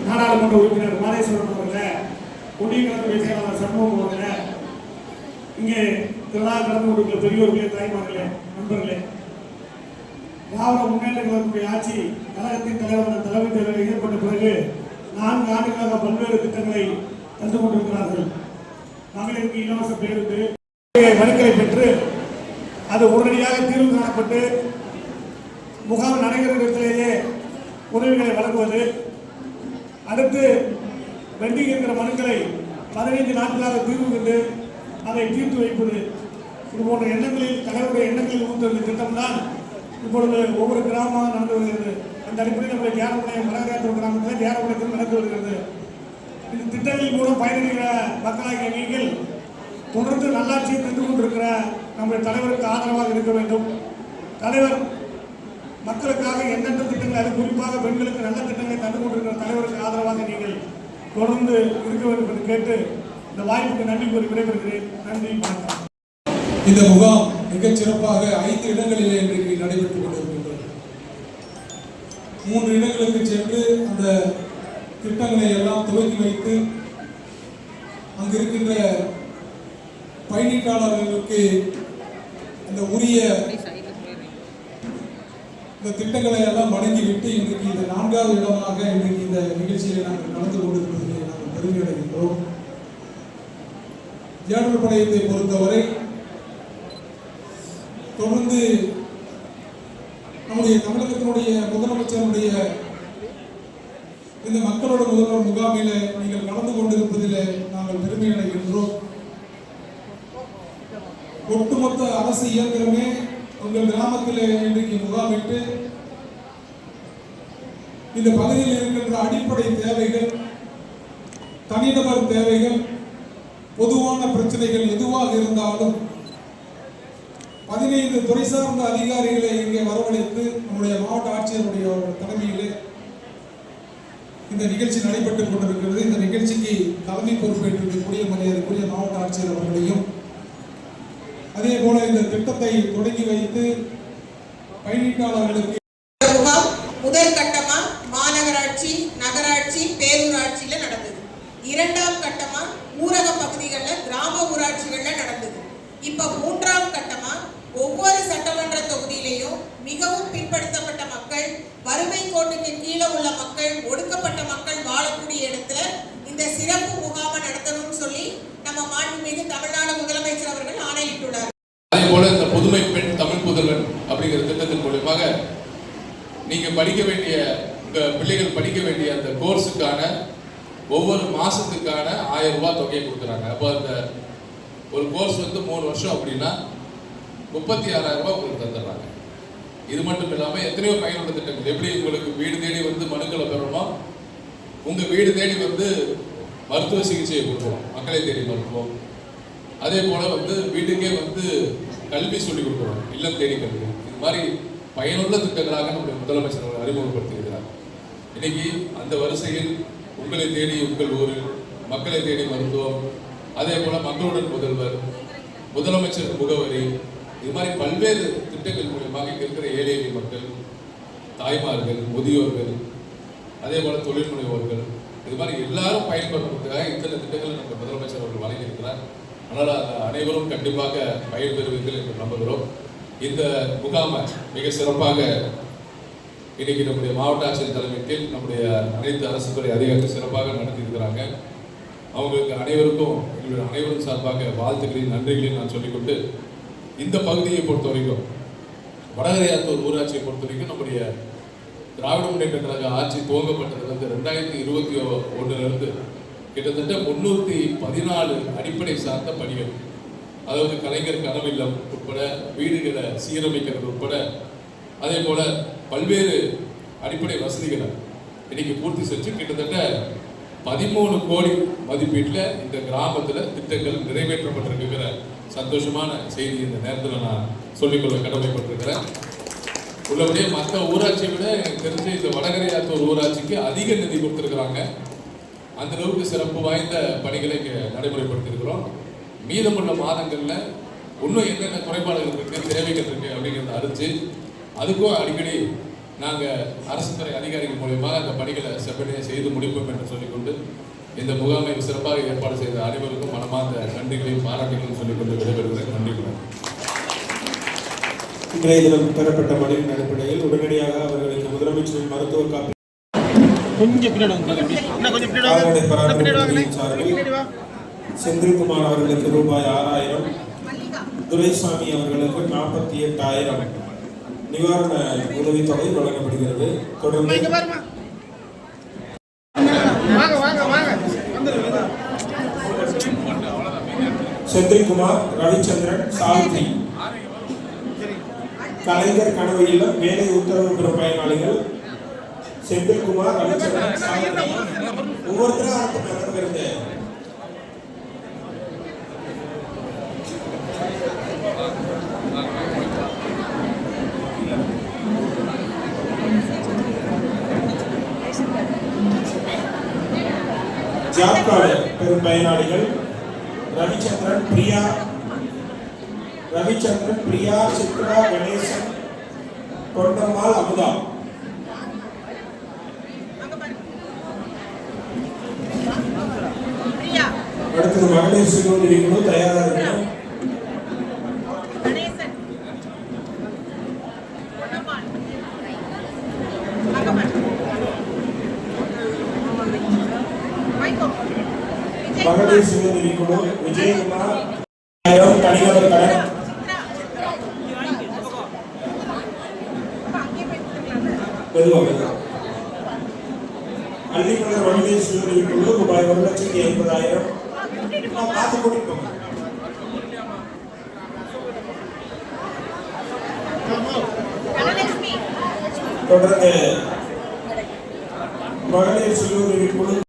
நாடாளுமன்ற உறுப்பினர் மாதேஸ்வரன் அவர்கள், குடியிருக்கிற செயலாளர் சண்முகம் அவர்கள், இங்கே திரளாக கலந்து கொண்டிருக்கிற பெரியோர்களே, தாய்மார்களே, நண்பர்களே, திராவிட முன்னேற்ற கழகத்துடைய ஆட்சி கழகத்தின் தலைவர் தலைமை தேர்தல் ஏற்பட்ட பிறகு 4 ஆண்டுகளாக பல்வேறு திட்டங்களை தந்து கொண்டிருக்கிறார்கள். மகளிருக்கு இலவச பேருந்து மனுக்களை பெற்று அது உடனடியாக தீர்வு காணப்பட்டு முகாம் நடைபெறும் இடத்திலேயே உதவிகளை வழங்குவது, அடுத்து பெண்டிங் இருக்கிற மனுக்களை 15 நாட்களாக தீர்வு கண்டு அதை தீர்த்து வைப்பது, இது போன்ற எண்ணங்களில் தலைவருடைய எண்ணங்களில் ஊற்றுவது திட்டம்தான் இப்பொழுது ஒவ்வொரு கிராமமாக நடந்து வருகிறது. அந்த அடிப்படையில் நம்முடைய தியாகமுடைய மலகராத்தூர் கிராமத்தில் தியாகமுடையத்தில் நடந்து வருகிறது. இந்த திட்டங்களின் மூலம் பயனடைகிற மக்களாகிய நீங்கள் தொடர்ந்து நல்லாட்சியை தந்து கொண்டிருக்கிற நம்முடைய தலைவருக்கு ஆதரவாக இருக்க வேண்டும். தலைவர் மக்களுக்காக எந்தெந்த திட்டங்கள், அது குறிப்பாக பெண்களுக்கு நல்ல திட்டங்களை தந்து கொண்டிருக்கிற தலைவருக்கு ஆதரவாக நீங்கள் தொடர்ந்து இருக்க வேண்டும் என்று கேட்டு இந்த வாய்ப்புக்கு நன்றி கூறி விடைபெறுகிறேன். நன்றி, வணக்கம். இந்த முகாம் மிகச் சிறப்பாக 5 இடங்களிலே இன்றைக்கு நடைபெற்றுக் கொண்டிருக்கின்றது. 3 இடங்களுக்கு சென்று அந்த திட்டங்களை எல்லாம் துவக்கி வைத்து அங்கு இருக்கின்ற பயணிக்காளர்களுக்கு அந்த உரிய இந்த திட்டங்களை எல்லாம் வழங்கிவிட்டு இன்றைக்கு இந்த 4வது இடமாக இன்றைக்கு இந்த நிகழ்ச்சியை நாங்கள் நடந்து கொண்டிருப்பதிலே நாங்கள் பெருமை அடைகின்றோம். ஜேடர் படையத்தை பொறுத்தவரை தொடர்ந்து நம்முடைய தமிழகத்தினுடைய முதலமைச்சருடைய இந்த மக்களோட முதல்வர் முகாமில் நீங்கள் கலந்து கொண்டிருப்பதில் நாங்கள் பெருமை அடைகின்றோம். ஒட்டுமொத்த அரசு இயந்திரமே உங்கள் கிராமத்தில் இன்றைக்கு முகாமிட்டு இந்த பகுதியில் இருக்கின்ற அடிப்படை தேவைகள், தனிநபர் தேவைகள், பொதுவான பிரச்சனைகள் எதுவாக இருந்தாலும் 15 துறை சார்ந்த அதிகாரிகளை இங்கே வரவழைத்து நம்முடைய மாவட்ட ஆட்சியருடைய தலைமையில் இந்த நிகழ்ச்சி நடைபெற்றுக் கொண்டிருக்கிறது. இந்த நிகழ்ச்சிக்கு தலைமை பொறுப்பேற்றிருக்கக்கூடிய மரியாதைக்குரிய மாவட்ட ஆட்சியர் அவர்களையும், அதே போல இந்த திட்டத்தை தொடங்கி வைத்து பயணிக்காளர்களுக்கு முதல் கட்டமா மாநகராட்சி, நகராட்சி, பேரூராட்சியில நடந்தது. 2ஆம் கட்டமா ஊரக பகுதிகளில், கிராம ஊராட்சிகள்ல நடந்தது. இப்ப 3ஆம் கட்டமா ஒவ்வொரு சட்டமன்ற தொகுதியிலையும் மிகவும் பிற்படுத்தப்பட்ட மக்கள், வறுமை கோட்டுக்கு கீழே உள்ள மக்கள், ஒடுக்கப்பட்ட மக்கள் வாழக்கூடிய இடத்துல இந்த சிறப்பு முகாமை நடத்தணும்னு சொல்லி நம்ம மாண்புமிகு தமிழ்நாடு முதலமைச்சர் அவர்கள் ஆணையிட்டுள்ளார். அதே போல இந்த புதுமை பெண் தமிழ் புதல்வன் அப்படிங்கிற திட்டத்தின் மூலமாக நீங்க படிக்க வேண்டிய, உங்க பிள்ளைகள் படிக்க வேண்டிய அந்த கோர்ஸுக்கான ஒவ்வொரு மாசத்துக்கான 1000 ரூபாய் தொகையை கொடுக்குறாங்க. அப்போ அந்த ஒரு கோர்ஸ் 3 வருஷம் அப்படின்னா 36,000 ரூபாய் உங்களுக்கு தந்துடுறாங்க. இது மட்டும் இல்லாமல் எத்தனையோ பயனுள்ள திட்டங்கள், எப்படி உங்களுக்கு வீடு தேடி மனுக்களை பெறணுமோ, உங்க வீடு தேடி மருத்துவ சிகிச்சையை கொடுக்குறோம், மக்களை தேடி மருத்துவம். அதே போல வீட்டுக்கே கல்வி சொல்லிக் கொடுக்குறோம், இல்லம் தேடி கல்வி. இது மாதிரி பயனுள்ள திட்டங்களாக நம்முடைய முதலமைச்சர் அவர்கள் அறிமுகப்படுத்தியிருக்கிறார். இன்னைக்கு அந்த வரிசையில் உங்களை தேடி உங்கள் ஊரில், மக்களை தேடி மருத்துவம், அதே போல மக்களுடன் முதல்வர், முதலமைச்சர் முகவரி, இது மாதிரி பல்வேறு திட்டங்கள் மூலமாக இங்கே இருக்கிற ஏழை எளிய மக்கள், தாய்மார்கள், முதியோர்கள், அதே போல தொழில் முனைவோர்கள், இது மாதிரி எல்லாரும் பயன்படுத்துவதற்காக இத்தனை திட்டங்களை நம்ம முதலமைச்சர் அவர்கள் வழங்கியிருக்கிறார். அதனால் அனைவரும் கண்டிப்பாக பயன்பெறுவீர்கள் என்று நம்புகிறோம். இந்த முகாமை மிக சிறப்பாக இன்னைக்கு நம்முடைய மாவட்ட ஆட்சியர் தலைமையில் நம்முடைய அனைத்து அரசு துறை அதிகாரிகள் சிறப்பாக நடத்தியிருக்கிறாங்க. அவங்களுக்கு அனைவருக்கும் எங்களுடைய அனைவரும் சார்பாக வாழ்த்துக்களையும் நன்றிகளையும் நான் சொல்லிக்கொண்டு, இந்த பகுதியை பொறுத்த வரைக்கும், வடகரையாத்தூர் ஊராட்சியை பொறுத்த வரைக்கும் நம்முடைய திராவிட முன்னேற்ற கழக ஆட்சி துவங்கப்பட்டது 2021 கிட்டத்தட்ட 314 அடிப்படை சார்ந்த பணிகள், அதாவது கலைஞர் கனவில்லம் உட்பட, வீடுகளை சீரமைக்கிறது உட்பட, அதே போல பல்வேறு அடிப்படை வசதிகளை இன்னைக்கு பூர்த்தி செஞ்சு கிட்டத்தட்ட 13 கோடி மதிப்பீட்டில் இந்த கிராமத்தில் திட்டங்கள் நிறைவேற்றப்பட்டிருக்கிற சந்தோஷமான செய்தி இந்த நேரத்தில் நான் சொல்லிக்கொள்ள கடமைப்பட்டிருக்கிறேன். உள்ளபடியே மற்ற ஊராட்சியை விட எனக்கு தெரிஞ்சு இந்த வடகரையாத்தூர் ஊராட்சிக்கு அதிக நிதி கொடுத்துருக்குறாங்க. அந்த அளவுக்கு சிறப்பு வாய்ந்த பணிகளை இங்கே நடைமுறைப்படுத்தியிருக்கிறோம். மீதமுள்ள மாதங்களில் இன்னும் என்னென்ன குறைபாடுகள் இருக்கு தேவைகள் இருக்கு அப்படிங்கிறத அறிஞ்சு அதுக்கும் அடிக்கடி நாங்கள் அரசு துறை அதிகாரிகள் மூலியமாக அந்த பணிகளை செவ்வனையை செய்து முடிப்போம் என்று சொல்லிக்கொண்டு இந்த முகாமை சிறப்பாக ஏற்பாடு செய்த அனைவருக்கும் மனமார்ந்த நன்றிகளையும் பாராட்டுகளையும் சொல்லிக்கொண்டு விடைபெறுகிறேன். நன்றி. இன்றைய தினம் பெறப்பட்ட மனுவின் அடிப்படையில் உடனடியாக அவர்களுக்கு முதலமைச்சரின் மருத்துவ காப்பீடு செந்தில்குமார் அவர்களுக்கு ரூபாய் 6000, துரைசாமி அவர்களுக்கு 48,000 நிவாரண உதவித்தொகை வழங்கப்படுகிறது. தொடர்ந்து செந்தில்குமார், ரவிச்சந்திரன், சாவித்ரி கலைஞர் கனவு இல்லம் மேலே உத்தரவு பெறும் பயனாளிகள் செந்தில்குமார், ரவிச்சந்திரன், சாவித்ரி ஒவ்வொருத்தரும் நடந்துகிறது. ஜாப் கார்டு பெறும் பயனாளிகள் ரவிச்சந்திரன், பிரியா, சித்ரா, கணேசன், கொண்டம்மாள், அமுதா. அடுத்தது மகளிர் சுய உதவி குழு தயாராக இருக்கணும். மகளிர் சுய உதவி குழு விஜயகுமார், தனிநபர் கடன் அள்ளிப்பள்ளர் மகளிர் சுய உதவி குழு ரூபாய் 1,50,000 பார்த்து கூட்டிட்டு போங்க. தொடர்ந்து மகளிர் சுய உதவி குழு